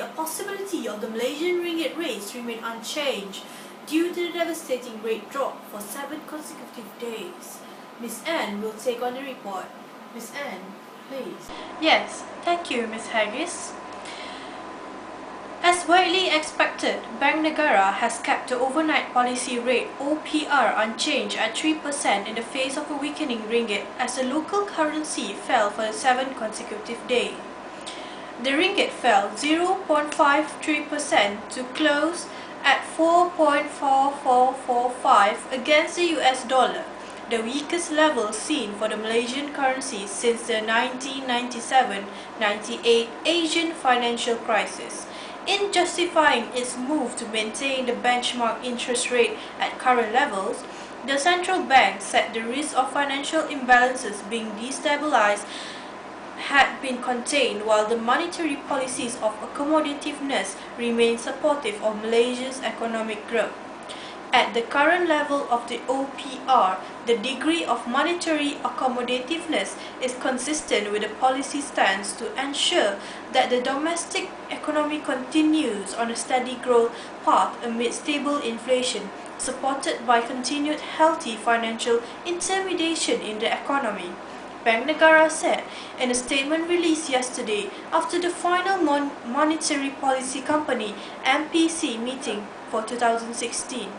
a possibility of the Malaysian ringgit rates remain unchanged due to the devastating rate drop for 7 consecutive days. Ms. N will take on the report. Ms. N, please. Yes, thank you, Ms. Haggis. As widely expected, Bank Negara has kept the overnight policy rate OPR unchanged at 3% in the face of a weakening ringgit as the local currency fell for the 7th consecutive day. The ringgit fell 0.53% to close at 4.4445 against the US dollar, the weakest level seen for the Malaysian currency since the 1997-98 Asian financial crisis. In justifying its move to maintain the benchmark interest rate at current levels, the central bank said the risk of financial imbalances being destabilized had been contained, while the monetary policies of accommodativeness remain supportive of Malaysia's economic growth. At the current level of the OPR, the degree of monetary accommodativeness is consistent with the policy stance to ensure that the domestic economy continues on a steady growth path amid stable inflation, supported by continued healthy financial intermediation in the economy. Bank Negara said in a statement released yesterday after the final Monetary Policy Company MPC meeting for 2016.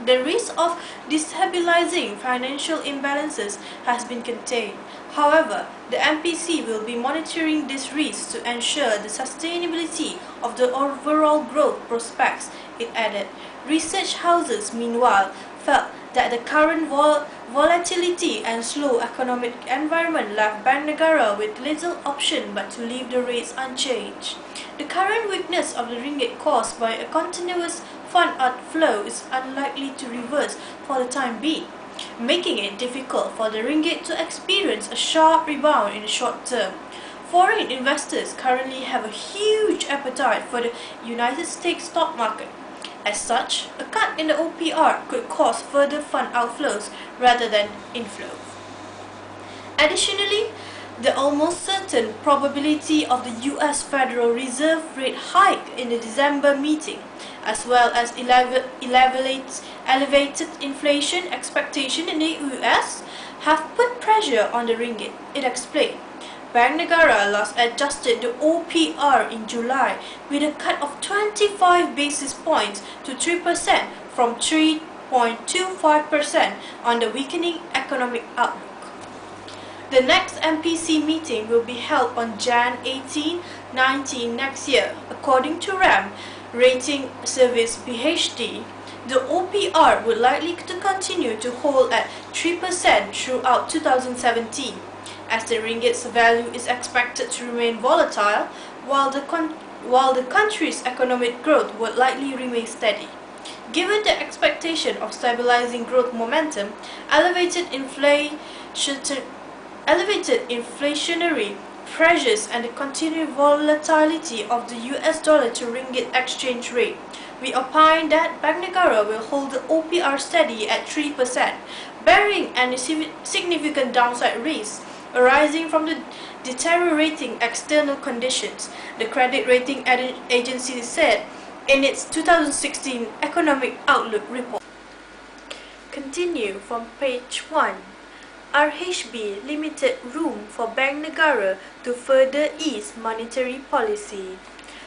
The risk of destabilizing financial imbalances has been contained. However, the MPC will be monitoring this risk to ensure the sustainability of the overall growth prospects, it added. Research houses, meanwhile, felt that the current volatility and slow economic environment left Bank Negara with little option but to leave the rates unchanged. The current weakness of the ringgit caused by a continuous fund outflow is unlikely to reverse for the time being, making it difficult for the ringgit to experience a sharp rebound in the short term. Foreign investors currently have a huge appetite for the United States stock market. As such, a cut in the OPR could cause further fund outflows rather than inflows. Additionally, the almost certain probability of the US Federal Reserve rate hike in the December meeting, as well as elevated inflation expectation in the US, have put pressure on the ringgit, it explained. Bank Negara last adjusted the OPR in July with a cut of 25 basis points to 3% from 3.25% on the weakening economic outlook. The next MPC meeting will be held on Jan 18-19 next year. According to RAM Rating Service BHD, the OPR would likely to continue to hold at 3% throughout 2017, as the ringgit's value is expected to remain volatile, while the country's economic growth would likely remain steady. Given the expectation of stabilizing growth momentum, elevated inflationary pressures and the continued volatility of the US dollar to ringgit exchange rate, we opine that Bank Negara will hold the OPR steady at 3%, bearing any significant downside risks arising from the deteriorating external conditions, the credit rating agency said in its 2016 Economic Outlook report. Continue from page 1. RHB limited room for Bank Negara to further ease monetary policy.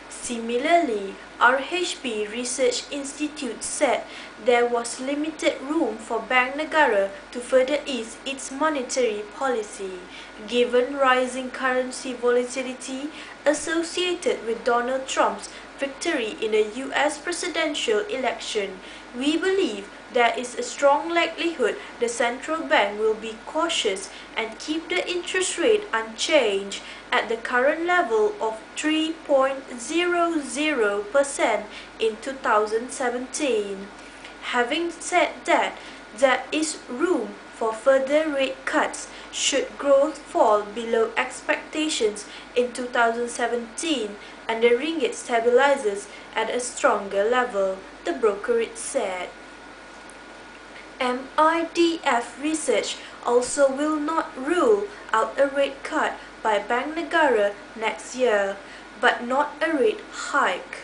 Similarly, RHB Research Institute said there was limited room for Bank Negara to further ease its monetary policy, given rising currency volatility associated with Donald Trump's victory in the US presidential election. We believe there is a strong likelihood the central bank will be cautious and keep the interest rate unchanged at the current level of 3.00% in 2017. Having said that, there is room for further rate cuts should growth fall below expectations in 2017 and the ringgit stabilizes at a stronger level, the brokerage said. MIDF Research also will not rule out a rate cut by Bank Negara next year. but not a rate hike.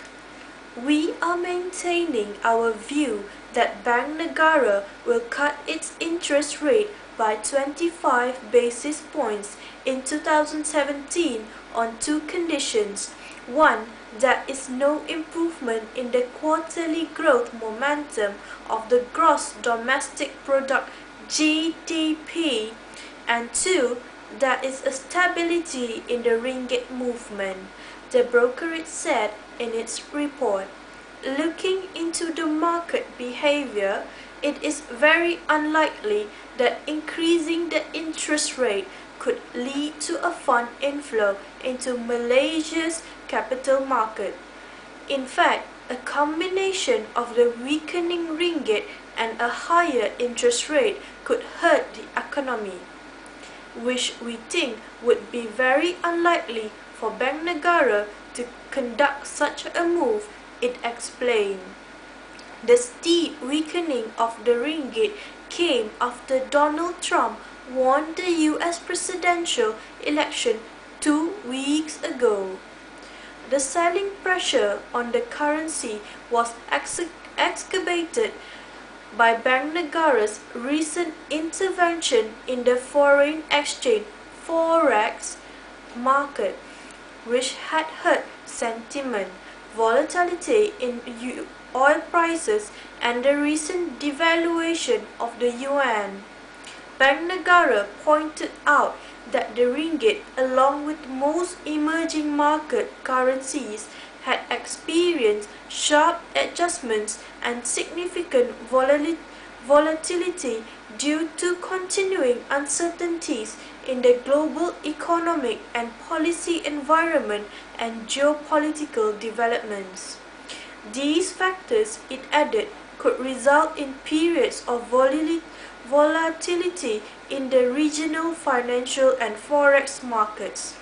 We are maintaining our view that Bank Negara will cut its interest rate by 25 basis points in 2017 on two conditions. One, there is no improvement in the quarterly growth momentum of the gross domestic product (GDP), and two, there is a stability in the ringgit movement, the brokerage said in its report. Looking into the market behavior, it is very unlikely that increasing the interest rate could lead to a fund inflow into Malaysia's capital market. In fact, a combination of the weakening ringgit and a higher interest rate could hurt the economy, which we think would be very unlikely for Bank Negara to conduct such a move, it explained. The steep weakening of the ringgit came after Donald Trump won the US presidential election 2 weeks ago. The selling pressure on the currency was exacerbated by Bank Negara's recent intervention in the foreign exchange (Forex) market, which had hurt sentiment, volatility in oil prices, and the recent devaluation of the yuan. Bank Negara pointed out that the ringgit, along with most emerging market currencies, had experienced sharp adjustments and significant volatility due to continuing uncertainties in the global economic and policy environment and geopolitical developments. These factors, it added, could result in periods of volatility in the regional financial and forex markets.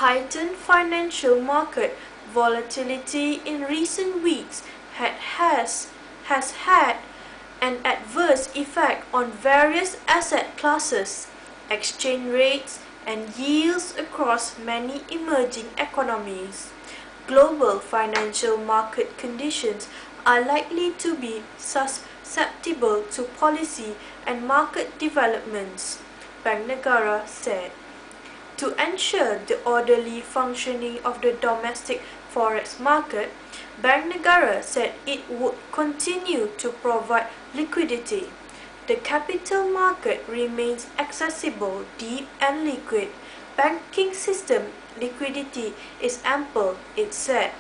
Heightened financial market volatility in recent weeks has had an adverse effect on various asset classes, exchange rates, and yields across many emerging economies. Global financial market conditions are likely to be susceptible to policy and market developments, Bank Negara said. To ensure the orderly functioning of the domestic forex market, Bank Negara said it would continue to provide liquidity. The capital market remains accessible, deep and liquid. Banking system liquidity is ample, it said,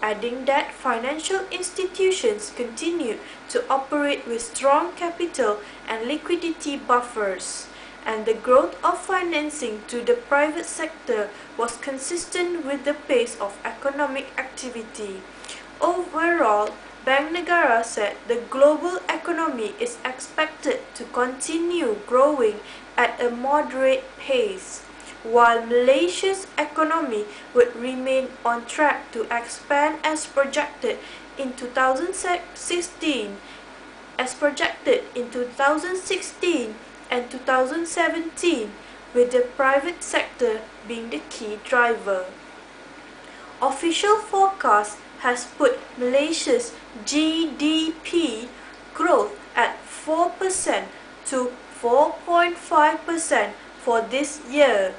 adding that financial institutions continue to operate with strong capital and liquidity buffers, and the growth of financing to the private sector was consistent with the pace of economic activity. Overall, Bank Negara said the global economy is expected to continue growing at a moderate pace, while Malaysia's economy would remain on track to expand as projected in 2016 and 2017, with the private sector being the key driver. Official forecast has put Malaysia's GDP growth at 4% to 4.5% for this year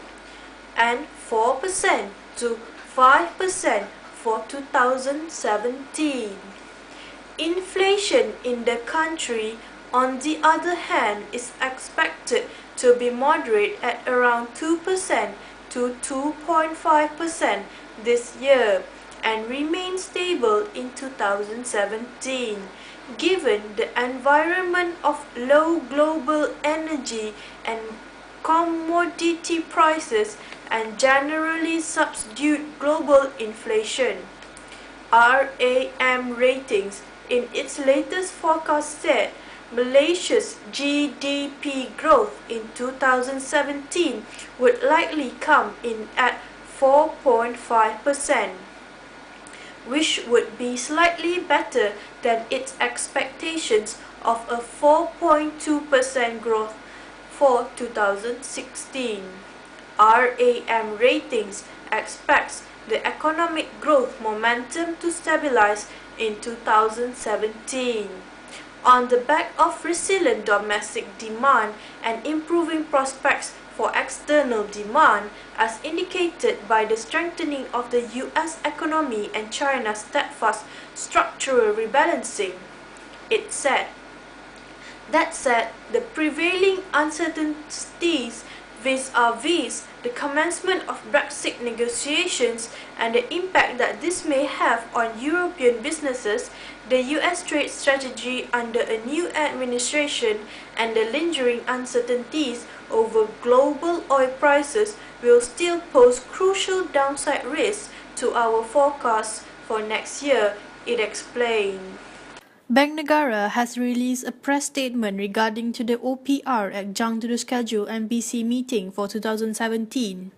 and 4% to 5% for 2017. Inflation in the country, on the other hand, is expected to be moderate at around 2% to 2.5% this year and remain stable in 2017, given the environment of low global energy and commodity prices and generally subdued global inflation. RAM Ratings, in its latest forecast, said Malaysia's GDP growth in 2017 would likely come in at 4.5%, which would be slightly better than its expectations of a 4.2% growth for 2016. RAM Ratings expects the economic growth momentum to stabilize in 2017. On the back of resilient domestic demand and improving prospects for external demand, as indicated by the strengthening of the US economy and China's steadfast structural rebalancing, it said. That said, the prevailing uncertainties vis-a-vis the commencement of Brexit negotiations and the impact that this may have on European businesses, the US trade strategy under a new administration, and the lingering uncertainties over global oil prices will still pose crucial downside risks to our forecasts for next year, it explained. Bank Negara has released a press statement regarding to the OPR adjunct to the scheduled MPC meeting for 2017.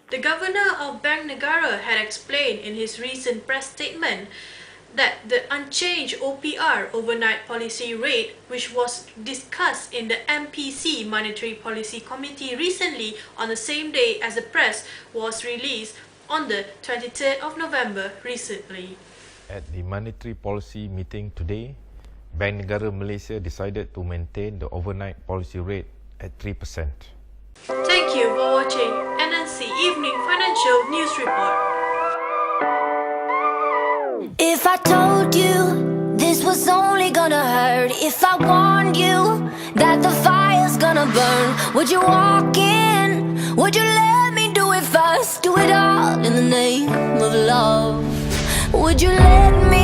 The governor of Bank Negara had explained in his recent press statement that the unchanged OPR overnight policy rate, which was discussed in the MPC Monetary Policy Committee recently on the same day as the press was released on the 23rd of November recently. At the monetary policy meeting today, Bank Negara Malaysia decided to maintain the overnight policy rate at 3%. Thank you for watching NNC Evening Financial News Report. If I told you this was only gonna hurt, if I warned you that the fire's gonna burn, would you walk in? Would you let me do it first? Do it all in the name of love. Would you let me